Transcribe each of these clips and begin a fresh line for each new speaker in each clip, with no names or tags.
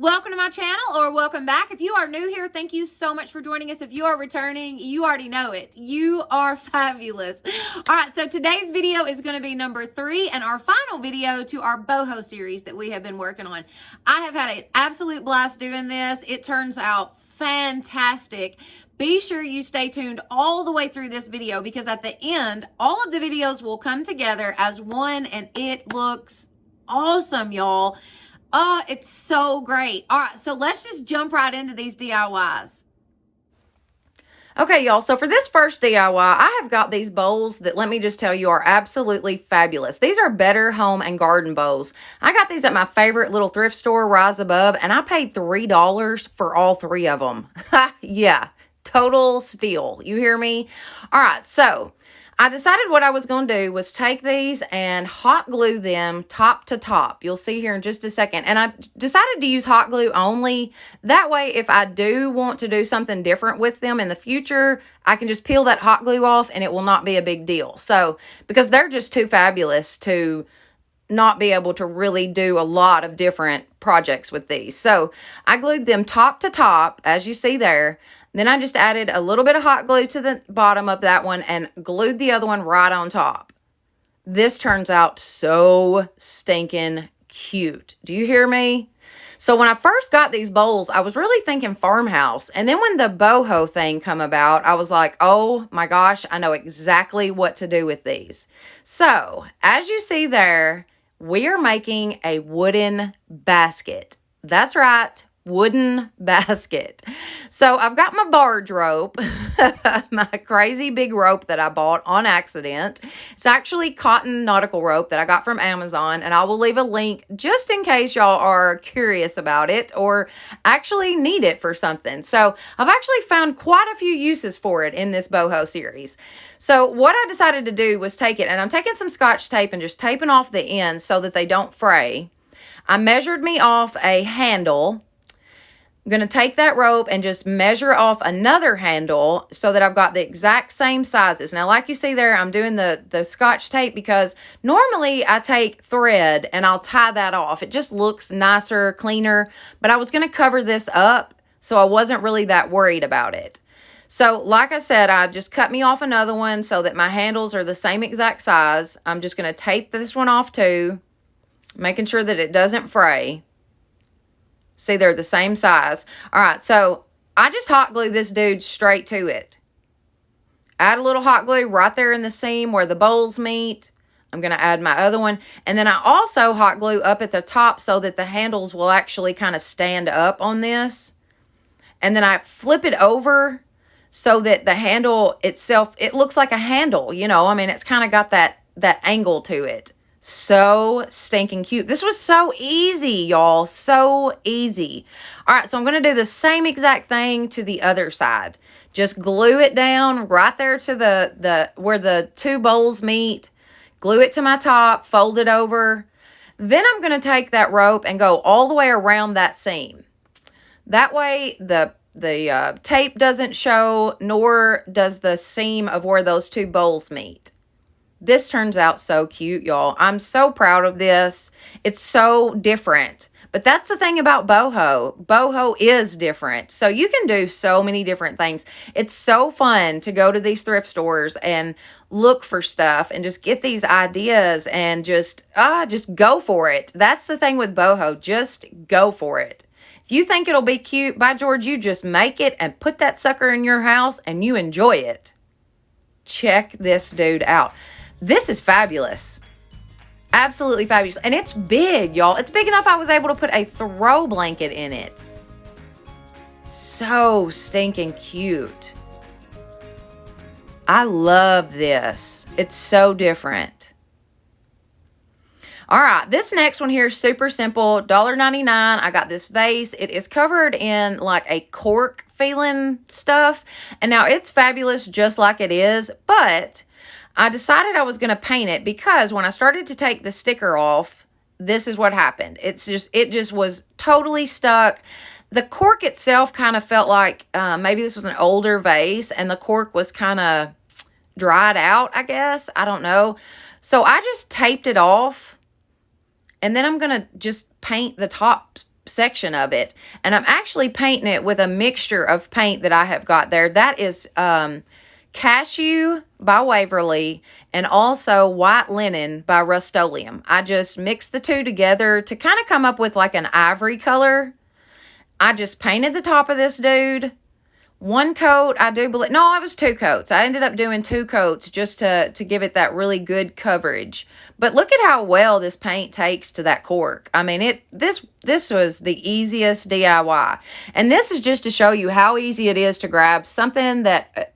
Welcome to my channel, or welcome back. If you are new here, thank you so much for joining us. If you are returning, you already know it. You are fabulous. All right, so today's video is going to be number 3 and our final video to our boho series that we have been working on. I have had an absolute blast doing this. It turns out fantastic. Be sure you stay tuned all the way through this video, because at the end, all of the videos will come together as one and it looks awesome, y'all. Oh, it's so great. All right, so let's just jump right into these DIYs. Okay, y'all, so for this first DIY, I have got these bowls that, let me just tell you, are absolutely fabulous. These are Better Home and Garden bowls. I got these at my favorite little thrift store, Rise Above, and I paid $3 for all 3 of them. Yeah, total steal. You hear me? All right, so I decided what I was going to do was take these and hot glue them top to top. You'll see here in just a second. And I decided to use hot glue only. That way, if I do want to do something different with them in the future, I can just peel that hot glue off and it will not be a big deal. So, because they're just too fabulous to not be able to really do a lot of different projects with these. So, I glued them top to top, as you see there. Then I just added a little bit of hot glue to the bottom of that one and glued the other one right on top. This turns out so stinking cute. Do you hear me? So when I first got these bowls, I was really thinking farmhouse. And then when the boho thing come about, I was like, oh my gosh, I know exactly what to do with these. So as you see there, we are making a wooden basket. That's right. Wooden basket. So I've got my barge rope, my crazy big rope that I bought on accident. It's actually cotton nautical rope that I got from Amazon, and I will leave a link just in case y'all are curious about it or actually need it for something. So I've actually found quite a few uses for it in this boho series. So what I decided to do was take it, and I'm taking some Scotch tape and just taping off the ends so that they don't fray. I measured me off a handle. I'm going to take that rope and just measure off another handle so that I've got the exact same sizes. Now, like you see there, I'm doing the Scotch tape because normally I take thread and I'll tie that off. It just looks nicer, cleaner, but I was going to cover this up, so I wasn't really that worried about it. So, like I said, I just cut me off another one so that my handles are the same exact size. I'm just going to tape this one off too, making sure that it doesn't fray. See, they're the same size. All right, so I just hot glue this dude straight to it. Add a little hot glue right there in the seam where the bowls meet. I'm going to add my other one. And then I also hot glue up at the top so that the handles will actually kind of stand up on this. And then I flip it over so that the handle itself, it looks like a handle, you know. I mean, it's kind of got that angle to it. So stinking cute. This was so easy, y'all. So easy. All right, so I'm going to do the same exact thing to the other side. Just glue it down right there to the where the 2 bowls meet. Glue it to my top, fold it over. Then I'm going to take that rope and go all the way around that seam. That way the tape doesn't show, nor does the seam of where those 2 bowls meet. This turns out so cute, y'all. I'm so proud of this. It's so different. But that's the thing about boho. Boho is different. So you can do so many different things. It's so fun to go to these thrift stores and look for stuff and just get these ideas and just go for it. That's the thing with boho. Just go for it. If you think it'll be cute, by George, you just make it and put that sucker in your house and you enjoy it. Check this dude out. This is fabulous. Absolutely fabulous. And it's big, y'all. It's big enough I was able to put a throw blanket in it. So stinking cute. I love this. It's so different. All right, this next one here is super simple. $1.99. I got this vase. It is covered in like a cork feeling stuff. And now it's fabulous just like it is, but I decided I was going to paint it because when I started to take the sticker off, this is what happened. It just was totally stuck. The cork itself kind of felt like maybe this was an older vase and the cork was kind of dried out, I guess. I don't know. So I just taped it off, and then I'm going to just paint the top section of it. And I'm actually painting it with a mixture of paint that I have got there. That is Cashew by Waverly and also White Linen by Rustoleum. I just mixed the two together to kind of come up with like an ivory color. I just painted the top of this dude. One coat, I do believe, no, it was two coats. I ended up doing two coats just to give it that really good coverage. But look at how well this paint takes to that cork. I mean, this was the easiest DIY. And this is just to show you how easy it is to grab something that,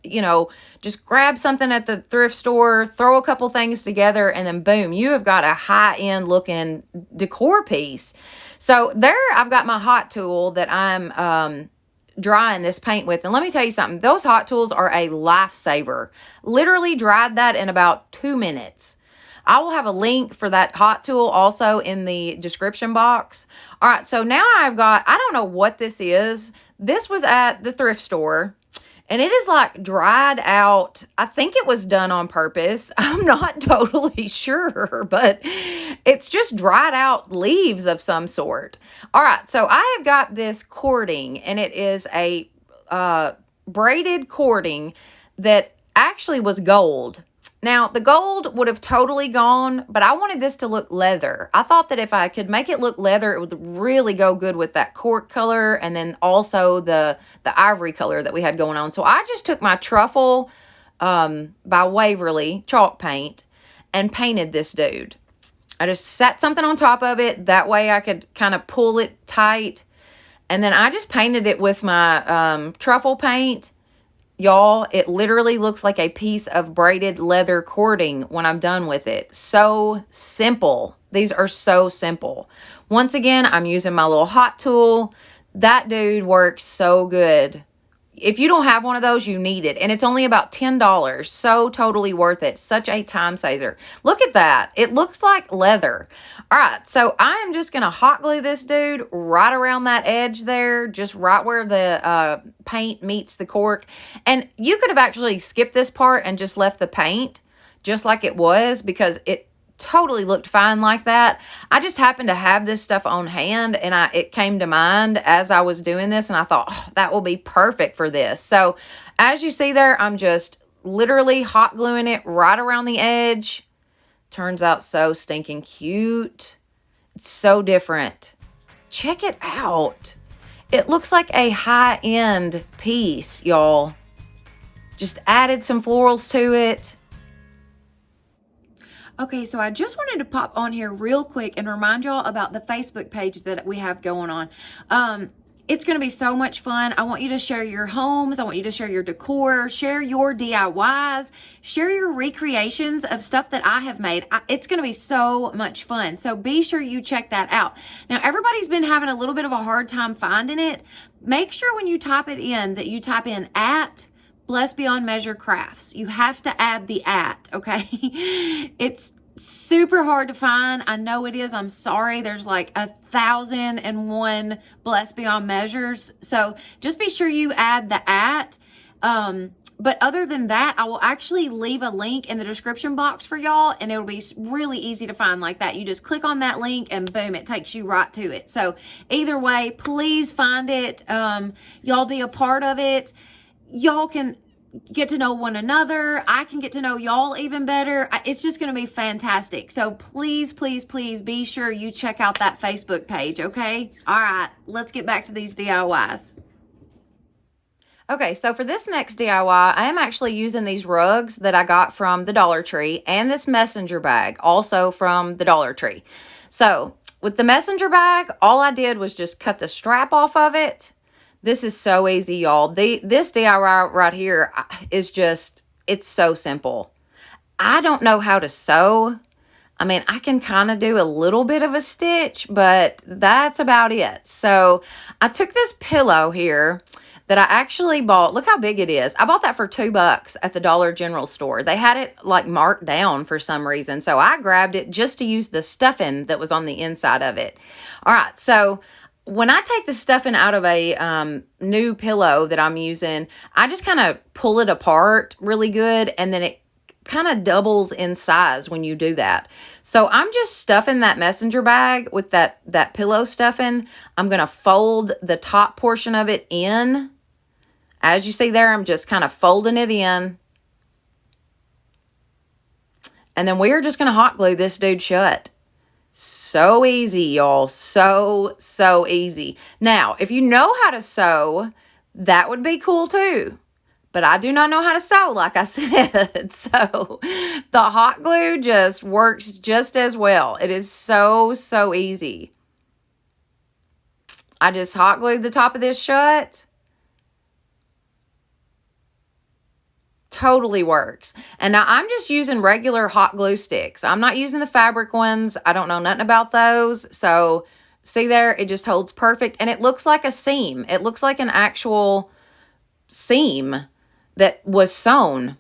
just grab something at the thrift store, throw a couple things together, and then boom, you have got a high-end looking decor piece. So there I've got my hot tool that I'm drying this paint with. And let me tell you something, those hot tools are a lifesaver. Literally dried that in about 2 minutes. I will have a link for that hot tool also in the description box. All right, so now I've got, I don't know what this is. This was at the thrift store. And it is like dried out. I think it was done on purpose. I'm not totally sure, but it's just dried out leaves of some sort. All right, so I have got this cording, and it is a braided cording that actually was gold. Now, the gold would have totally gone, but I wanted this to look leather. I thought that if I could make it look leather, it would really go good with that cork color and then also the ivory color that we had going on. So I just took my Truffle by Waverly chalk paint and painted this dude. I just set something on top of it. That way I could kind of pull it tight. And then I just painted it with my Truffle paint. Y'all, it literally looks like a piece of braided leather cording when I'm done with it. So simple. These are so simple. Once again, I'm using my little hot tool. That dude works so good. If you don't have one of those, you need it. And it's only about $10. So totally worth it. Such a time saver. Look at that. It looks like leather. All right. So I am just going to hot glue this dude right around that edge there. Just right where the paint meets the cork. And you could have actually skipped this part and just left the paint just like it was, because it totally looked fine like that. I just happened to have this stuff on hand, and it came to mind as I was doing this, and I thought, oh, that will be perfect for this. So as you see there, I'm just literally hot gluing it right around the edge. Turns out so stinking cute. It's so different. Check it out. It looks like a high-end piece, y'all. Just added some florals to it. Okay, so I just wanted to pop on here real quick and remind y'all about the Facebook page that we have going on. It's going to be so much fun. I want you to share your homes. I want you to share your decor, share your DIYs, share your recreations of stuff that I have made. It's going to be so much fun. So be sure you check that out. Now, everybody's been having a little bit of a hard time finding it. Make sure when you type it in that you type in @ Blessed Beyond Measure Crafts. You have to add the @ okay? It's super hard to find. I know it is. I'm sorry. There's like 1,001 Blessed Beyond Measures. So just be sure you add the @ but other than that, I will actually leave a link in the description box for y'all, and it'll be really easy to find like that. You just click on that link and boom, it takes you right to it. So either way, please find it. Y'all be a part of it. Y'all can get to know one another. I can get to know y'all even better. It's just going to be fantastic. So please, please, please be sure you check out that Facebook page, okay? All right, let's get back to these DIYs. Okay, so for this next DIY, I am actually using these rugs that I got from the Dollar Tree and this messenger bag, also from the Dollar Tree. So with the messenger bag, all I did was just cut the strap off of it. This is so easy, y'all. This DIY right here is just, it's so simple. I don't know how to sew. I mean, I can kind of do a little bit of a stitch, but that's about it. So I took this pillow here that I actually bought. Look how big it is. I bought that for $2 at the Dollar General store. They had it like marked down for some reason. So I grabbed it just to use the stuffing that was on the inside of it. All right, so when I take the stuffing out of a new pillow that I'm using, I just kind of pull it apart really good, and then it kind of doubles in size when you do that. So I'm just stuffing that messenger bag with that pillow stuffing. I'm going to fold the top portion of it in. As you see there, I'm just kind of folding it in. And then we are just going to hot glue this dude shut. So easy, y'all. So easy. Now, if you know how to sew, that would be cool too. But I do not know how to sew, like I said. So the hot glue just works just as well. It is so easy. I just hot glued the top of this shut. Totally works. And now I'm just using regular hot glue sticks. I'm not using the fabric ones. I don't know nothing about those. So see there, it just holds perfect. And it looks like a seam. It looks like an actual seam that was sewn.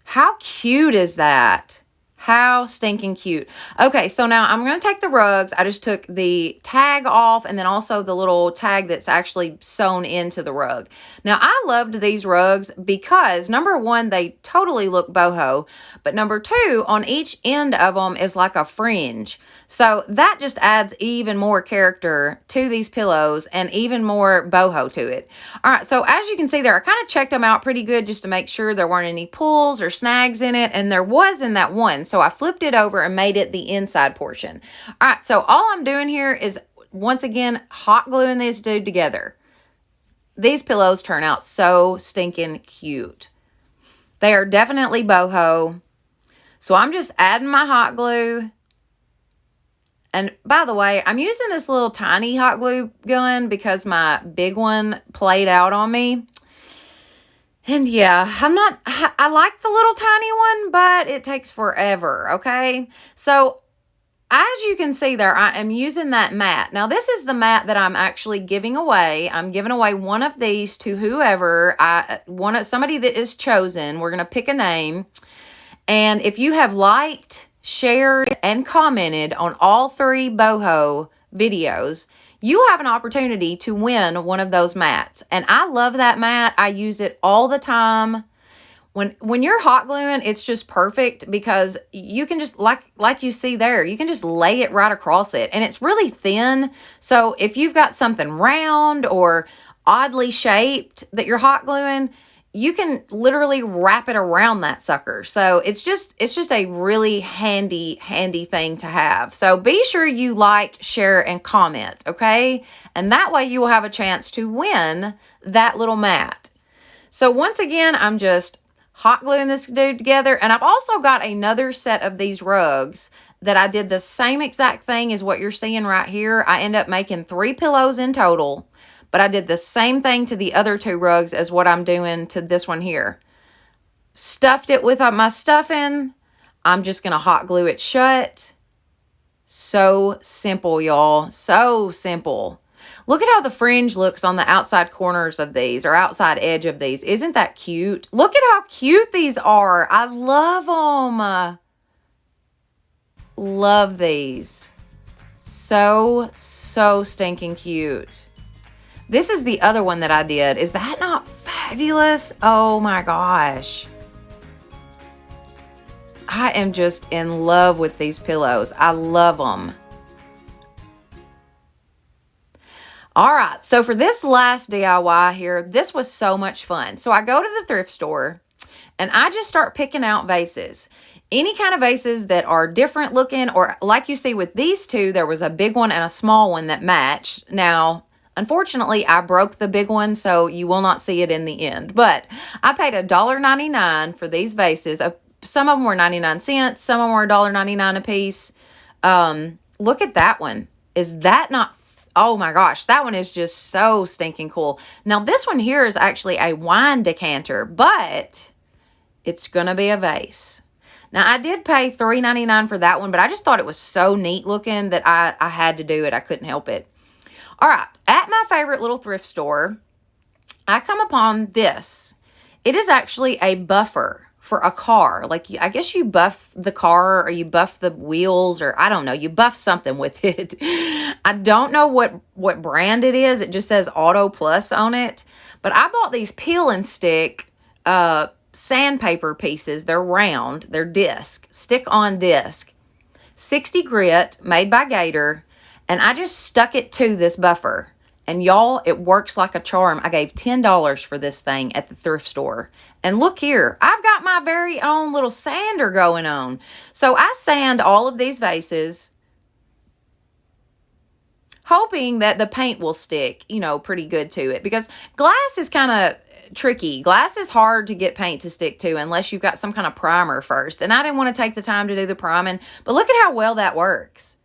How cute is that? How stinking cute. Okay, so now I'm going to take the rugs. I just took the tag off and then also the little tag that's actually sewn into the rug. Now, I loved these rugs because, number one, they totally look boho. But number two, on each end of them is like a fringe. So that just adds even more character to these pillows and even more boho to it. All right, so as you can see there, I kind of checked them out pretty good just to make sure there weren't any pulls or snags in it. And there was in that one. So I flipped it over and made it the inside portion. All right, so all I'm doing here is, once again, hot gluing this dude together. These pillows turn out so stinking cute. They are definitely boho. So I'm just adding my hot glue. And by the way, I'm using this little tiny hot glue gun because my big one played out on me. And yeah, I like the little tiny one, but it takes forever, okay? So as you can see there, I am using that mat. Now, this is the mat that I'm actually giving away. I'm giving away one of these to whoever, somebody that is chosen. We're going to pick a name. And if you have liked, shared, and commented on all 3 boho videos, you have an opportunity to win one of those mats. And I love that mat. I use it all the time. When you're hot gluing, it's just perfect because you can just, like you see there, you can just lay it right across it. And it's really thin. So if you've got something round or oddly shaped that you're hot gluing, you can literally wrap it around that sucker. So it's just a really handy thing to have. So be sure you like, share, and comment, okay? And that way you will have a chance to win that little mat. So once again, I'm just hot gluing this dude together. And I've also got another set of these rugs that I did the same exact thing as what you're seeing right here. I end up making 3 pillows in total. But I did the same thing to the other 2 rugs as what I'm doing to this one here. Stuffed it with my stuffing. I'm just going to hot glue it shut. So simple, y'all. So simple. Look at how the fringe looks on the outside corners of these, or outside edge of these. Isn't that cute? Look at how cute these are. I love them. Love these. So stinking cute. This is the other one that I did. Is that not fabulous? Oh my gosh. I am just in love with these pillows. I love them. All right, so for this last DIY here, this was so much fun. So I go to the thrift store and I just start picking out vases. Any kind of vases that are different looking, or like you see with these 2, there was a big one and a small one that matched. Now, unfortunately, I broke the big one, so you will not see it in the end. But I paid $1.99 for these vases. Some of them were 99 cents. Some of them were $1.99 a piece. Look at that one. Is that not... Oh my gosh, that one is just so stinking cool. Now, this one here is actually a wine decanter, but it's going to be a vase. Now, I did pay $3.99 for that one, but I just thought it was so neat looking that I had to do it. I couldn't help it. All right, at my favorite little thrift store, I come upon this. It is actually a buffer for a car. Like, I guess you buff the car, or you buff the wheels, or I don't know, you buff something with it. I don't know what brand it is. It just says Auto Plus on it. But I bought these peel and stick sandpaper pieces. They're round. They're disc. Stick-on disc. 60 grit, made by Gator. And I just stuck it to this buffer. And y'all, it works like a charm. I gave $10 for this thing at the thrift store. And look here, I've got my very own little sander going on. So I sand all of these vases, hoping that the paint will stick, you know, pretty good to it. Because glass is kind of tricky. Glass is hard to get paint to stick to unless you've got some kind of primer first. And I didn't want to take the time to do the priming. But look at how well that works.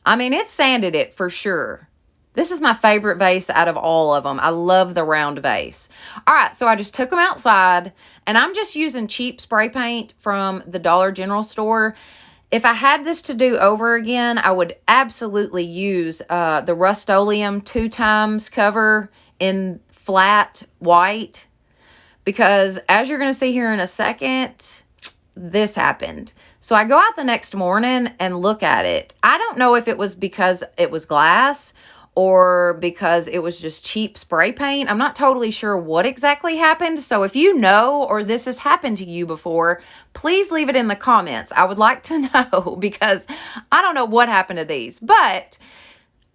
I mean, it sanded it for sure. This is my favorite vase out of all of them. I love the round vase. All right, so I just took them outside, and I'm just using cheap spray paint from the Dollar General store. If I had this to do over again, I would absolutely use the Rustoleum 2x cover in flat white, because as you're going to see here in a second, this happened. So I go out the next morning and look at it. I don't know if it was because it was glass or because it was just cheap spray paint. I'm not totally sure what exactly happened. So if you know or this has happened to you before, please leave it in the comments. I would like to know, because I don't know what happened to these. But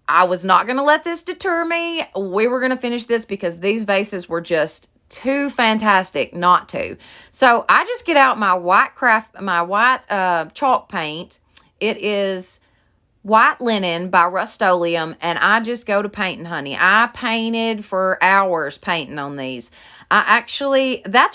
I was not going to let this deter me. We were going to finish this because these vases were just too fantastic not to. So I just get out my white chalk paint. It is White Linen by Rustoleum, and I just go to painting, honey. I painted for hours painting on these. That's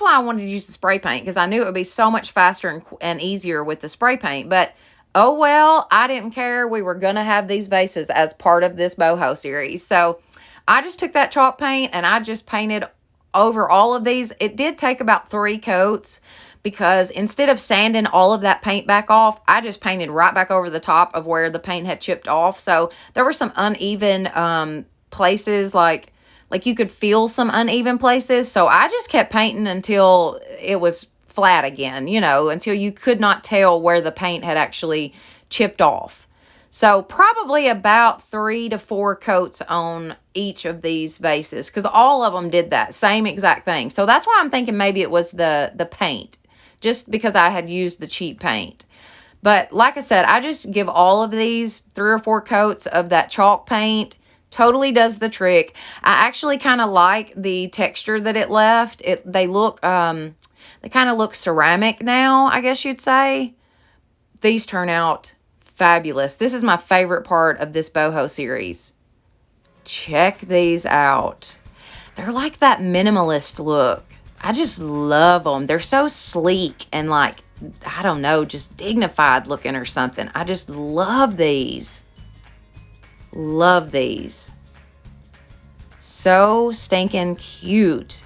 why I wanted to use the spray paint, because I knew it would be so much faster and easier with the spray paint. But oh well, I didn't care. We were going to have these vases as part of this boho series. So I just took that chalk paint and I just painted over all of these. It did take about 3 coats, because instead of sanding all of that paint back off, I just painted right back over the top of where the paint had chipped off. So there were some uneven places, like you could feel some uneven places. So I just kept painting until it was flat again, you know, until you could not tell where the paint had actually chipped off. So probably about 3 to 4 coats on each of these vases, because all of them did that same exact thing. So that's why I'm thinking maybe it was the paint, just because I had used the cheap paint. But like I said, I just give all of these 3 or 4 coats of that chalk paint. Totally does the trick. I actually kind of like the texture that it left. They kind of look ceramic now, I guess you'd say. These turn out fabulous. This is my favorite part of this boho series. Check these out. They're like that minimalist look. I just love them. They're so sleek and, like, I don't know, just dignified looking or something. I just love these. Love these. So stinking cute.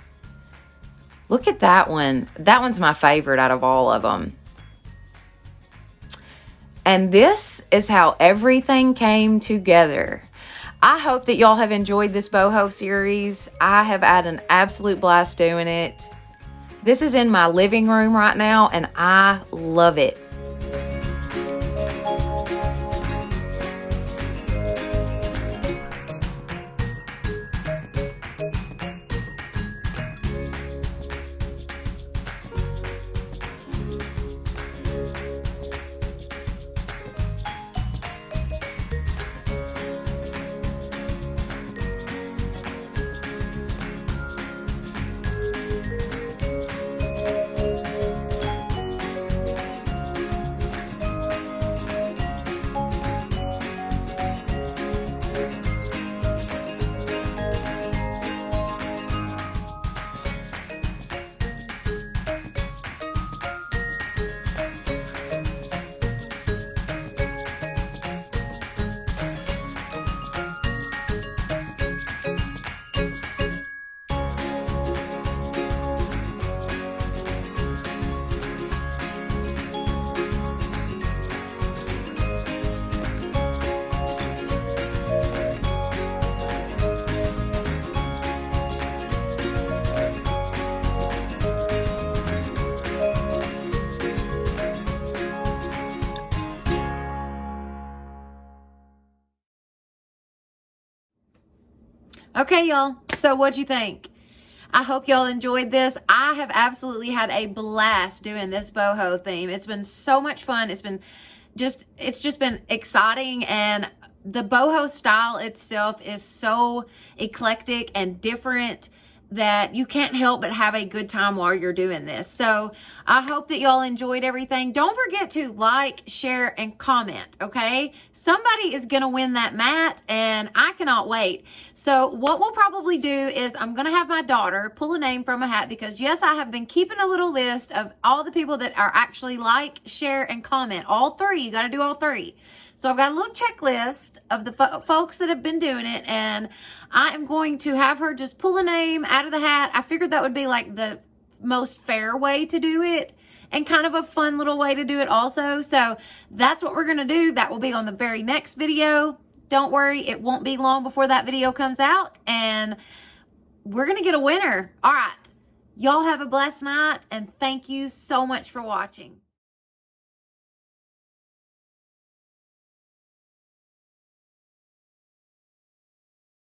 Look at that one. That one's my favorite out of all of them. And this is how everything came together. I hope that y'all have enjoyed this boho series. I have had an absolute blast doing it. This is in my living room right now, and I love it. Okay, y'all. So what'd you think?
I hope y'all enjoyed this. I have absolutely had a blast doing this boho theme. It's been so much fun. It's just been exciting, and the boho style itself is so eclectic and different that you can't help but have a good time while you're doing this. So I hope that y'all enjoyed everything. Don't forget to like, share, and comment, okay? Somebody is gonna win that mat, and I cannot wait. So what we'll probably do is I'm gonna have my daughter pull a name from a hat, because yes, I have been keeping a little list of all the people that are actually like, share, and comment. All three, you gotta do all three. So I've got a little checklist of the folks that have been doing it, and I am going to have her just pull a name out of the hat. I figured that would be like the most fair way to do it, and kind of a fun little way to do it also. So that's what we're going to do. That will be on the very next video. Don't worry, it won't be long before that video comes out, and we're going to get a winner. All right. Y'all have a blessed night, and thank you so much for watching.